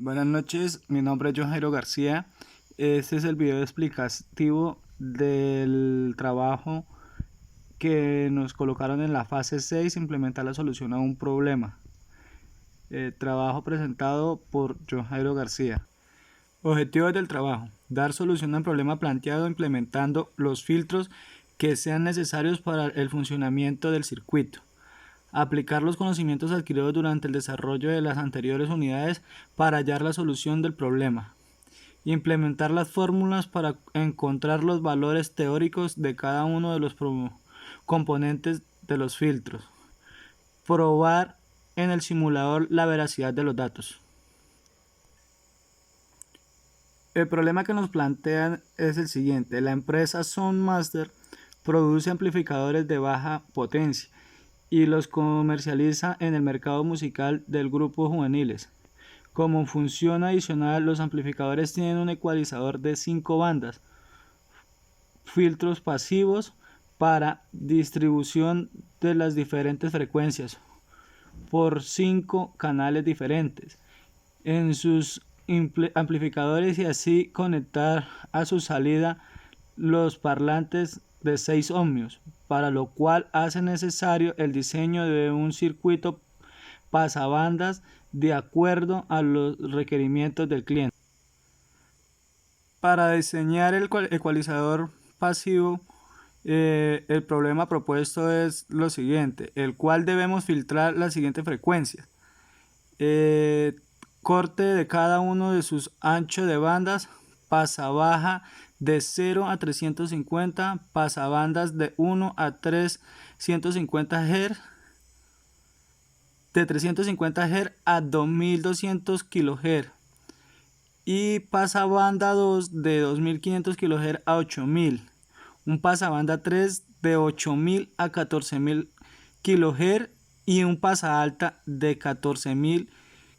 Buenas noches, mi nombre es John Jairo García. Este es el video explicativo del trabajo que nos colocaron en la fase 6, implementar la solución a un problema. Trabajo presentado por John Jairo García. Objetivos del trabajo: dar solución al problema planteado implementando los filtros que sean necesarios para el funcionamiento del circuito. Aplicar los conocimientos adquiridos durante el desarrollo de las anteriores unidades para hallar la solución del problema. Implementar las fórmulas para encontrar los valores teóricos de cada uno de los componentes de los filtros. Probar en el simulador la veracidad de los datos. El problema que nos plantean es el siguiente: la empresa Soundmaster produce amplificadores de baja potencia y los comercializa en el mercado musical del grupo juveniles. Como función adicional, los amplificadores tienen un ecualizador de 5 bandas, filtros pasivos para distribución de las diferentes frecuencias por 5 canales diferentes en sus amplificadores, y así conectar a su salida los parlantes de 6 ohmios, para lo cual hace necesario el diseño de un circuito pasabandas de acuerdo a los requerimientos del cliente. Para diseñar el ecualizador pasivo, el problema propuesto es lo siguiente, el cual debemos filtrar las siguientes frecuencias. Corte de cada uno de sus anchos de bandas, pasabaja de 0 a 350, pasabandas de 1 a 350 Hz, de 350 Hz a 2200 kHz, y pasabanda 2 de 2500 kHz a 8000, un pasabanda 3 de 8000 a 14000 kHz y un pasa alta de 14000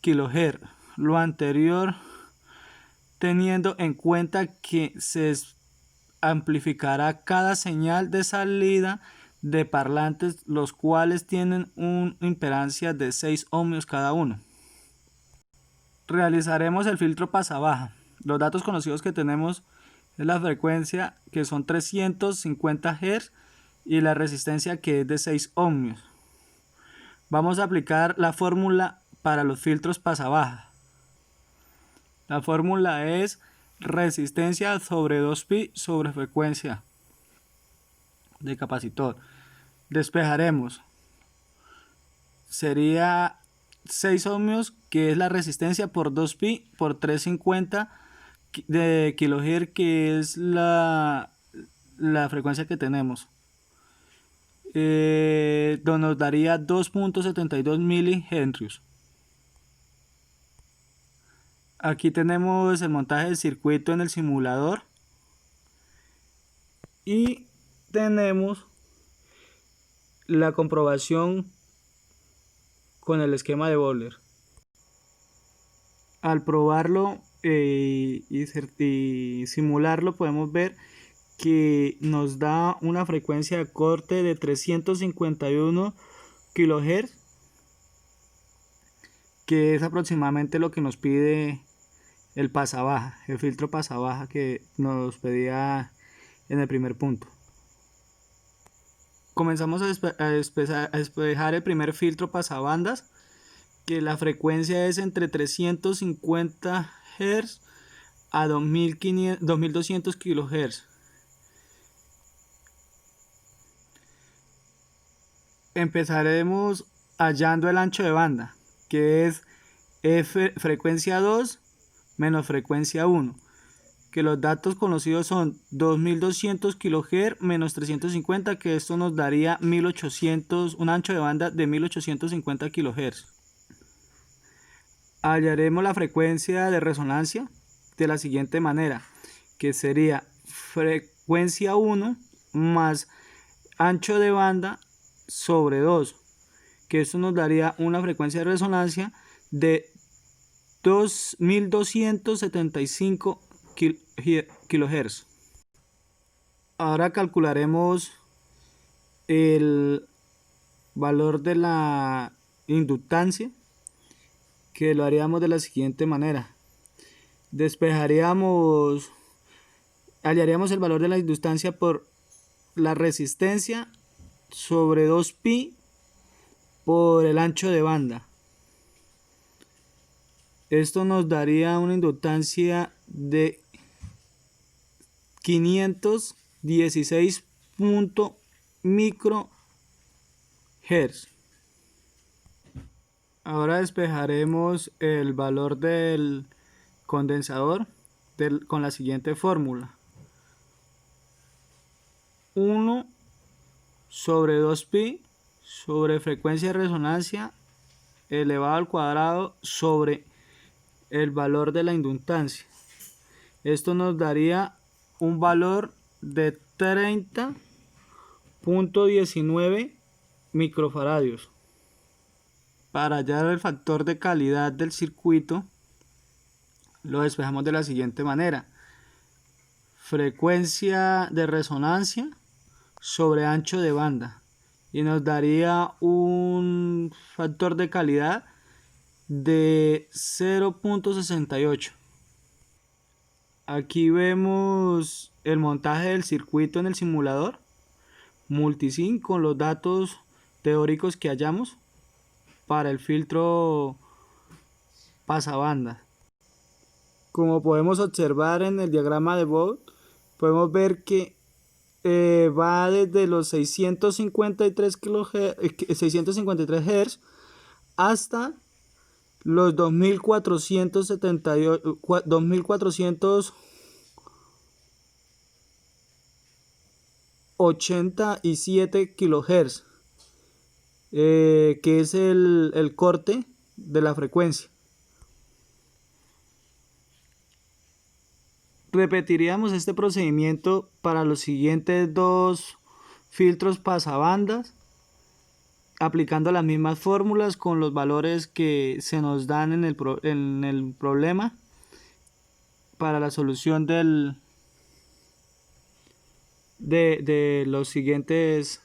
kHz. Lo anterior teniendo en cuenta que se amplificará cada señal de salida de parlantes, los cuales tienen una impedancia de 6 ohmios cada uno. Realizaremos el filtro pasabaja. Los datos conocidos que tenemos es la frecuencia, que son 350 Hz, y la resistencia, que es de 6 ohmios. Vamos a aplicar la fórmula para los filtros pasabaja. La fórmula es resistencia sobre 2pi sobre frecuencia de capacitor. Despejaremos. Sería 6 ohmios, que es la resistencia, por 2pi por 350 de kHz, que es la frecuencia que tenemos. Nos daría 2.72 milihenrios. Aquí tenemos el montaje del circuito en el simulador y tenemos la comprobación con el esquema de Bohler. Al probarlo y simularlo, podemos ver que nos da una frecuencia de corte de 351 kHz, que es aproximadamente lo que nos pide el pasabaja, el filtro pasabaja que nos pedía en el primer punto. Comenzamos a despejar el primer filtro pasabandas, que la frecuencia es entre 350 Hz a 2200 kHz. Empezaremos hallando el ancho de banda, que es frecuencia 2 menos frecuencia 1, que los datos conocidos son 2200 kHz menos 350, que esto nos daría 1800, un ancho de banda de 1850 kHz. Hallaremos la frecuencia de resonancia de la siguiente manera, que sería frecuencia 1 más ancho de banda sobre 2, que esto nos daría una frecuencia de resonancia de 2275 kHz. Ahora calcularemos el valor de la inductancia, que lo haríamos de la siguiente manera. Hallaríamos el valor de la inductancia por la resistencia sobre 2pi por el ancho de banda. Esto nos daría una inductancia de 516 microhertz. Ahora despejaremos el valor del condensador con la siguiente fórmula. 1 sobre 2pi sobre frecuencia de resonancia elevado al cuadrado sobre el valor de la inductancia. Esto nos daría un valor de 30.19 microfaradios. Para hallar el factor de calidad del circuito, lo despejamos de la siguiente manera. Frecuencia de resonancia sobre ancho de banda. Y nos daría un factor de calidad de 0.68. Aquí vemos el montaje del circuito en el simulador multisim con los datos teóricos que hallamos para el filtro pasabanda. Como podemos observar en el diagrama de Bode, podemos ver que va desde los 653 Hz hasta los 2487 kHz, que es el corte de la frecuencia. Repetiríamos este procedimiento para los siguientes dos filtros pasabandas, aplicando las mismas fórmulas con los valores que se nos dan en el problema para la solución de los siguientes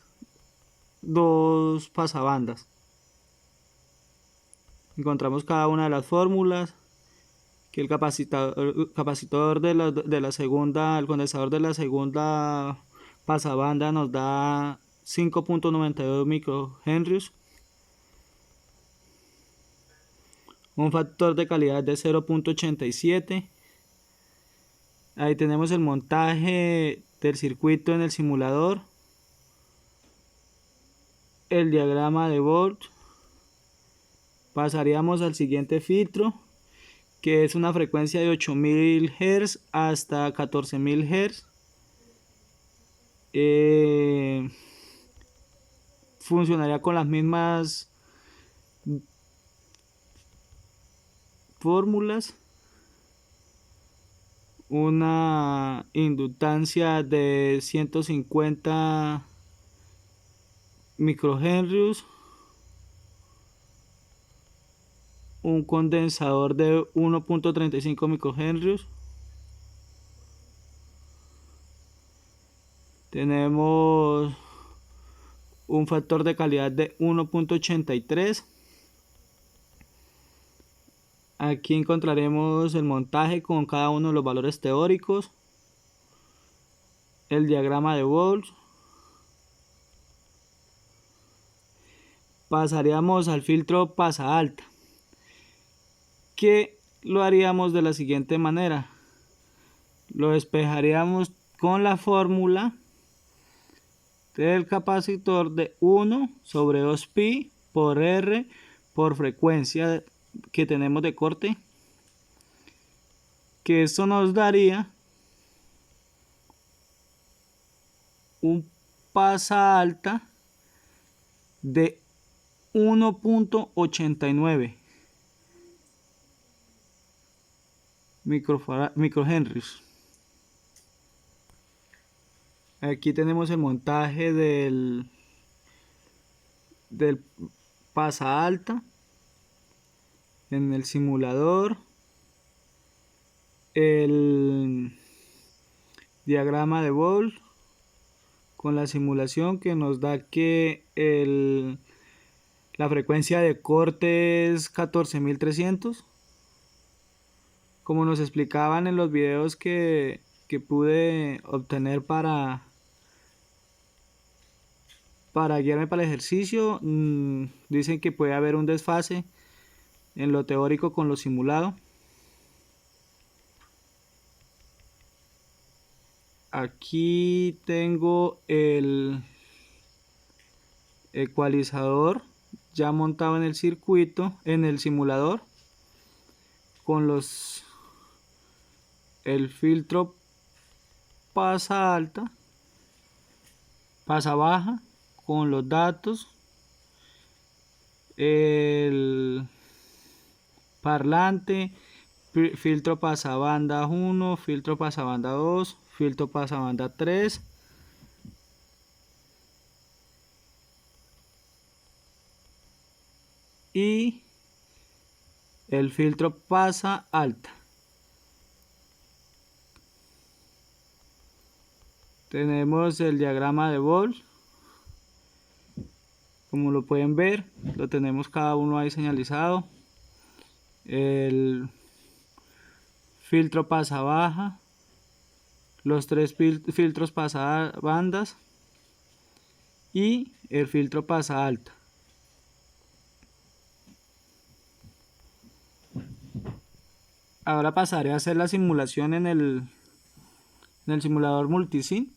dos pasabandas. Encontramos cada una de las fórmulas, que el capacitor de la segunda, el condensador de la segunda pasabanda nos da 5.92 microhenrios, un factor de calidad de 0.87. Ahí tenemos el montaje del circuito en el simulador, el diagrama de Bode. Pasaríamos al siguiente filtro, que es una frecuencia de 8000 Hz hasta 14000 Hz. Funcionaría con las mismas fórmulas. Una inductancia de 150 microhenrios, un condensador de 1.35 microhenrios. Tenemos un factor de calidad de 1.83. Aquí encontraremos el montaje con cada uno de los valores teóricos, el diagrama de Bode. Pasaríamos al filtro pasa alta, que lo haríamos de la siguiente manera. Lo despejaríamos con la fórmula del capacitor de 1 sobre 2pi por R por frecuencia que tenemos de corte, que esto nos daría un pasa alta de 1.89 microhenrios. Aquí tenemos el montaje del pasa alta en el simulador, el diagrama de Bode con la simulación que nos da que La frecuencia de corte es 14.300. Como nos explicaban en los videos que pude obtener para guiarme para el ejercicio, dicen que puede haber un desfase en lo teórico con lo simulado. Aquí tengo el ecualizador ya montado en el circuito, en el simulador, con el filtro pasa alta, pasa baja, con los datos, el parlante, filtro pasabanda 1, filtro pasabanda 2, filtro pasabanda 3, y el filtro pasa alta. Tenemos el diagrama de Boole. Como lo pueden ver, lo tenemos cada uno ahí señalizado. El filtro pasa baja, los tres filtros pasa bandas y el filtro pasa alta. Ahora pasaré a hacer la simulación en el simulador multisim.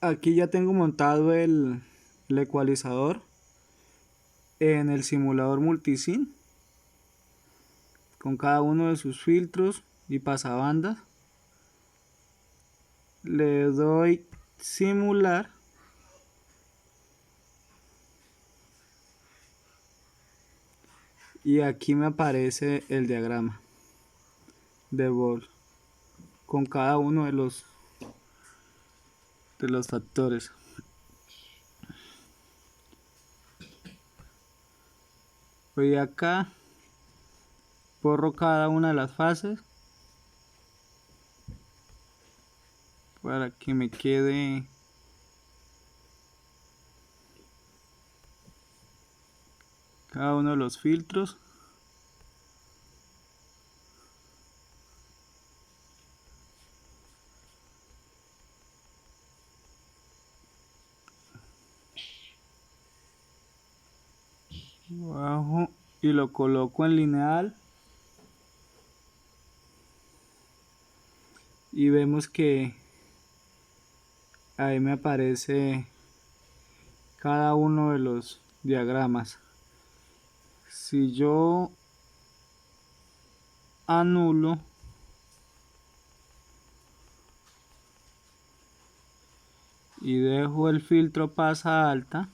Aquí ya tengo montado el ecualizador en el simulador multisim con cada uno de sus filtros y pasabandas. Le doy simular y aquí me aparece el diagrama de Boole con cada uno de los factores. Voy acá, borro cada una de las fases para que me quede cada uno de los filtros. Bajo y lo coloco en lineal y vemos que ahí me aparece cada uno de los diagramas. Si yo anulo y dejo el filtro pasa alta,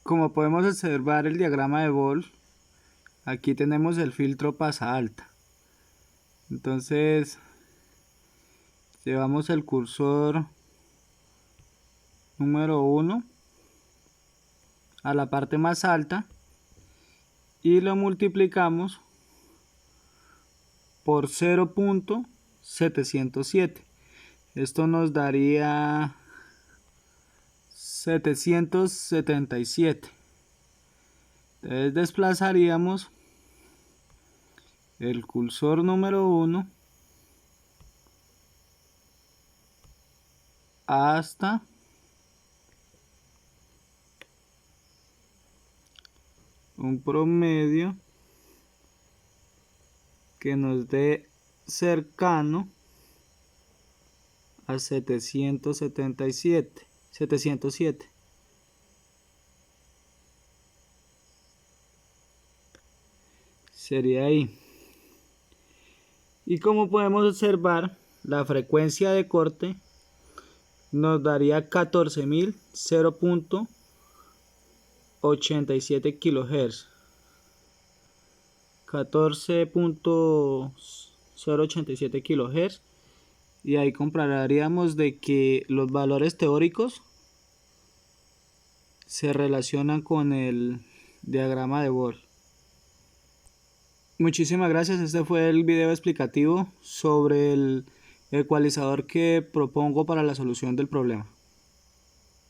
como podemos observar el diagrama de Boole, aquí tenemos el filtro pasa alta. Entonces llevamos el cursor número 1 a la parte más alta y lo multiplicamos por 0.707. Esto nos daría 777. Entonces desplazaríamos el cursor número 1 hasta un promedio que nos dé cercano a 707. Sería ahí. Y como podemos observar, la frecuencia de corte nos daría 14.000, 0.87 kHz. 14.087 kHz, y ahí comprobaríamos de que los valores teóricos se relacionan con el diagrama de Bohr. Muchísimas gracias, este fue el video explicativo sobre el ecualizador que propongo para la solución del problema.